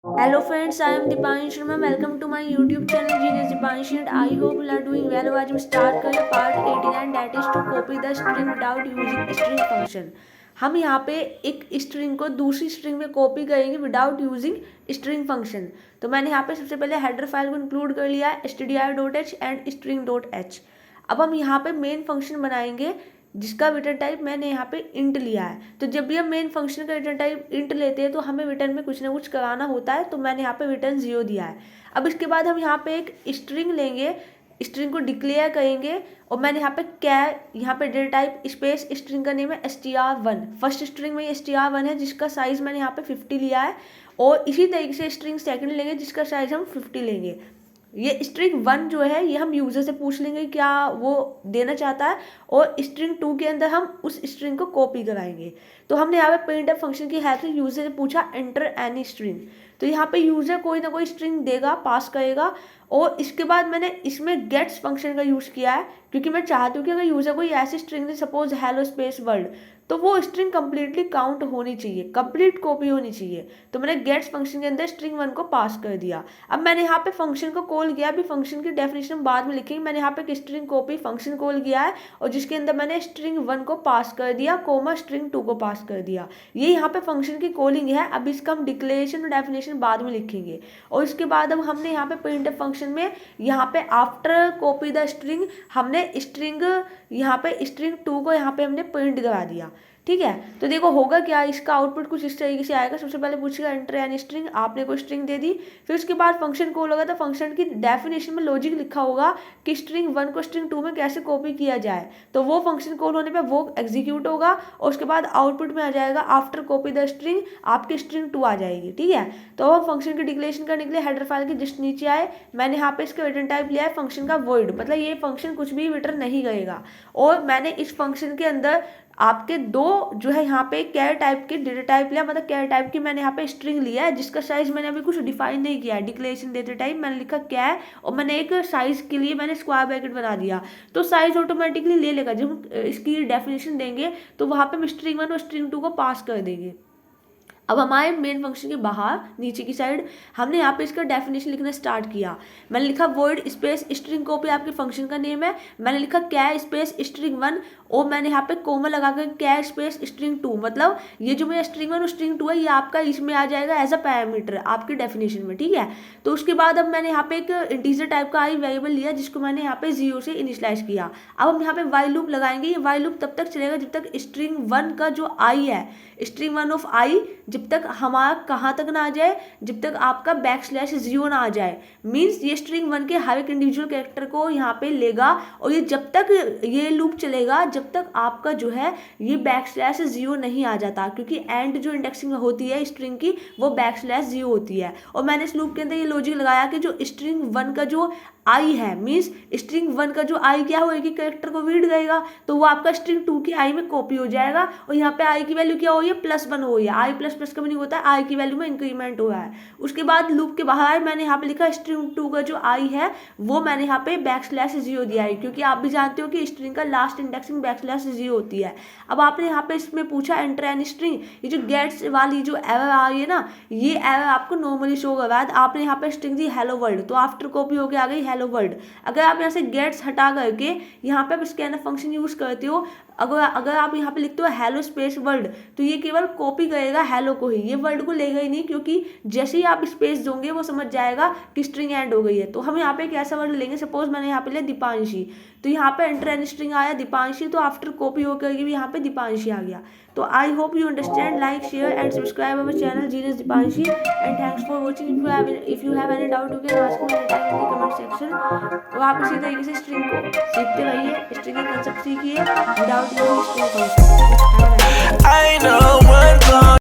Hello friends, I am Dipanshu Sharma. Welcome to my YouTube channel Genius Dipanshu and I hope you are doing well. आज हम start करें part 89 that is to copy the string without using string function. हम यहाँ पे एक string को दूसरी string में कॉपी करेंगे विदाउट यूजिंग स्ट्रिंग फंक्शन। तो मैंने यहाँ पे सबसे पहले हेडर फाइल को इंक्लूड कर लिया है stdio.h एंड string.h। अब हम यहाँ पे मेन फंक्शन बनाएंगे जिसका रिटर्न टाइप मैंने यहाँ पे इंट लिया है। तो जब भी हम मेन फंक्शन का रिटर्न टाइप इंट लेते हैं तो हमें रिटर्न में कुछ ना कुछ कराना होता है, तो मैंने यहाँ पे रिटर्न 0 दिया है। अब इसके बाद हम यहाँ पे एक स्ट्रिंग लेंगे, स्ट्रिंग को डिक्लेयर करेंगे और मैंने यहाँ पे यहाँ पे डेटा टाइप स्पेस स्ट्रिंग का नेम है str1। फर्स्ट स्ट्रिंग में str1 है जिसका साइज मैंने यहाँ पे 50 लिया है और इसी तरीके से स्ट्रिंग सेकंड लेंगे जिसका साइज हम 50 लेंगे। ये स्ट्रिंग 1 जो है ये हम यूज़र से पूछ लेंगे क्या वो देना चाहता है और स्ट्रिंग 2 के अंदर हम उस स्ट्रिंग को कॉपी कराएंगे। तो हमने यहाँ पे प्रिंटफ फंक्शन की हेल्प से यूज़र से पूछा एंटर एनी स्ट्रिंग। तो यहाँ पे यूज़र कोई ना कोई स्ट्रिंग देगा, पास करेगा और इसके बाद मैंने इसमें गेट्स फंक्शन का यूज़ किया है क्योंकि मैं चाहती हूँ कि अगर यूज़र कोई ऐसी स्ट्रिंग दे सपोज हेलो स्पेस वर्ल्ड तो वो स्ट्रिंग कंप्लीटली काउंट होनी चाहिए, कंप्लीट कॉपी होनी चाहिए। तो मैंने गेट्स फंक्शन के अंदर स्ट्रिंग 1 को पास कर दिया। अब मैंने यहाँ पे फंक्शन को कॉल किया, अभी फंक्शन की डेफिनेशन बाद में लिखेंगे। मैंने यहाँ पे एक स्ट्रिंग कॉपी फंक्शन कॉल किया है और जिसके अंदर मैंने स्ट्रिंग 1 को पास कर दिया कोमा स्ट्रिंग 2 को पास कर दिया। ये यहाँ पे फंक्शन की कॉलिंग है। अब इसका हम डिक्लेरेशन और डेफिनेशन बाद में लिखेंगे और इसके बाद अब हमने यहाँ पे प्रिंटफ फंक्शन में यहाँ पे आफ्टर कॉपी द स्ट्रिंग हमने स्ट्रिंग यहाँ पे स्ट्रिंग 2 को यहाँ पे हमने प्रिंट करा दिया। ठीक है, तो देखो होगा क्या, इसका आउटपुट कुछ इस तरीके से आएगा। सबसे पहले पूछेगा एंटर एनी स्ट्रिंग, आपने कोई स्ट्रिंग दे दी, फिर उसके बाद फंक्शन कॉल होगा। तो फंक्शन की डेफिनेशन में लॉजिक लिखा होगा कि स्ट्रिंग 1 को स्ट्रिंग 2 में कैसे कॉपी किया जाए। तो वो फंक्शन कॉल होने पे वो एग्जीक्यूट होगा और उसके बाद आउटपुट में आ जाएगा आफ्टर कॉपी द स्ट्रिंग आपकी स्ट्रिंग 2 आ जाएगी। ठीक है, तो अब फंक्शन की डिक्लेरेशन करने के लिए हेडर फाइल के जस्ट नीचे आए, मैंने यहाँ पे इसका रिटर्न टाइप लिया है फंक्शन का वॉइड, मतलब ये फंक्शन कुछ भी रिटर्न नहीं करेगा। और मैंने इस फंक्शन के अंदर आपके दो जो है यहाँ पे कैर टाइप के डेटा टाइप लिया, मतलब कैर टाइप की मैंने यहाँ पे स्ट्रिंग लिया है जिसका साइज मैंने अभी कुछ डिफाइन नहीं किया है। डिक्लेरेशन डेटा टाइप मैंने लिखा कैर और मैंने एक साइज के लिए मैंने स्क्वायर ब्रैकेट बना दिया, तो साइज ऑटोमेटिकली ले लेगा। जब हम इसकी डेफिनेशन देंगे तो वहाँ पे हम स्ट्रिंग 1 और स्ट्रिंग 2 को पास कर देंगे। अब हमारे मेन फंक्शन के बाहर नीचे की साइड हमने यहाँ पे इसका डेफिनेशन लिखना स्टार्ट किया। मैंने लिखा वर्ड स्पेस स्ट्रिंग कॉपी आपके फंक्शन का नेम है, मैंने लिखा कैर स्पेस स्ट्रिंग 1 और मैंने यहाँ पे कोमा लगाकर कैर स्पेस स्ट्रिंग 2, मतलब ये जो मेरा स्ट्रिंग 1 और स्ट्रिंग 2 है ये आपका इसमें आ जाएगा एज अ पैरामीटर आपकी डेफिनेशन में। ठीक है, तो उसके बाद अब मैंने यहाँ पे एक इंटीजर टाइप का आई वेरिएबल लिया जिसको मैंने यहाँ पे 0 से इनिशियलाइज किया। अब हम यहाँ पे वाइल लूप लगाएंगे। ये वाइल लूप तब तक चलेगा जब तक स्ट्रिंग 1 का जो आई है, स्ट्रिंग 1 ऑफ आई जब तक हमारा कहाँ तक ना आ जाए, जब तक आपका /0 ना आ जाए। मीन्स ये स्ट्रिंग 1 के हर एक इंडिविजुअल कैरेक्टर को यहाँ पे लेगा और ये जब तक ये लूप चलेगा जब तक आपका जो है ये /0 नहीं आ जाता, क्योंकि एंड जो इंडेक्सिंग होती है स्ट्रिंग की वो /0 होती है। और मैंने इस लूप के अंदर ये लॉजिक लगाया कि जो स्ट्रिंग 1 का जो आई है, मीन्स स्ट्रिंग 1 का जो आई क्या होगी कैरेक्टर को रीड करेगा तो वो आपका स्ट्रिंग 2 की आई में कॉपी हो जाएगा और यहाँ पे आई की वैल्यू क्या हो रही है +1 हो रही है। आई ++ का भी नहीं होता है, आई की वैल्यू में इंक्रीमेंट हो रहा है। उसके बाद लूप के बाहर मैंने यहाँ पे लिखा स्ट्रिंग 2 का जो आई है वो मैंने यहाँ पे /0 दिया है, क्योंकि आप भी जानते हो कि स्ट्रिंग का लास्ट इंडेक्सिंग /0 होती है। अब आपने यहाँ पे इसमें पूछा एंटर एनी स्ट्रिंग, ये जो गेट्स वाली जो एरर आ रही है ना, ये एरर आपको नॉर्मली शो कर रहा है। आपने यहाँ पे स्ट्रिंग दी हेलो वर्ल्ड तो आफ्टर कॉपी होकर आ गई हेलो वर्ल्ड। अगर आप यहाँ से गेट्स हटा करके यहाँ पे स्कैनफ फंक्शन यूज करते हो, अगर आप यहाँ पे लिखते हो हेलो स्पेस वर्ल्ड तो ये केवल कॉपी करेगा हेलो को ही, ये वर्ल्ड को लेगा ही नहीं, क्योंकि जैसे ही आप स्पेस दोगे वो समझ जाएगा कि स्ट्रिंग एंड हो गई है। तो हम यहाँ पे एक ऐसा वर्ड लेंगे, सपोज मैंने यहाँ पे लिया दीपांशी, तो यहाँ पे एंटर एनी स्ट्रिंग आया दीपांशी, तो आफ्टर कॉपी होकर भी यहाँ पे दीपांशी आ गया। तो I hope you understand, like share and subscribe our channel genius Deepanshi and thanks for watching. If you have any doubt you can ask me anytime in the comment section. तो आप इसी तरीके से स्ट्रिंग को सीखते रहिए, स्ट्रिंग का concept सीखिए विदाउट यूजिंग स्ट्रिंग फंक्शन।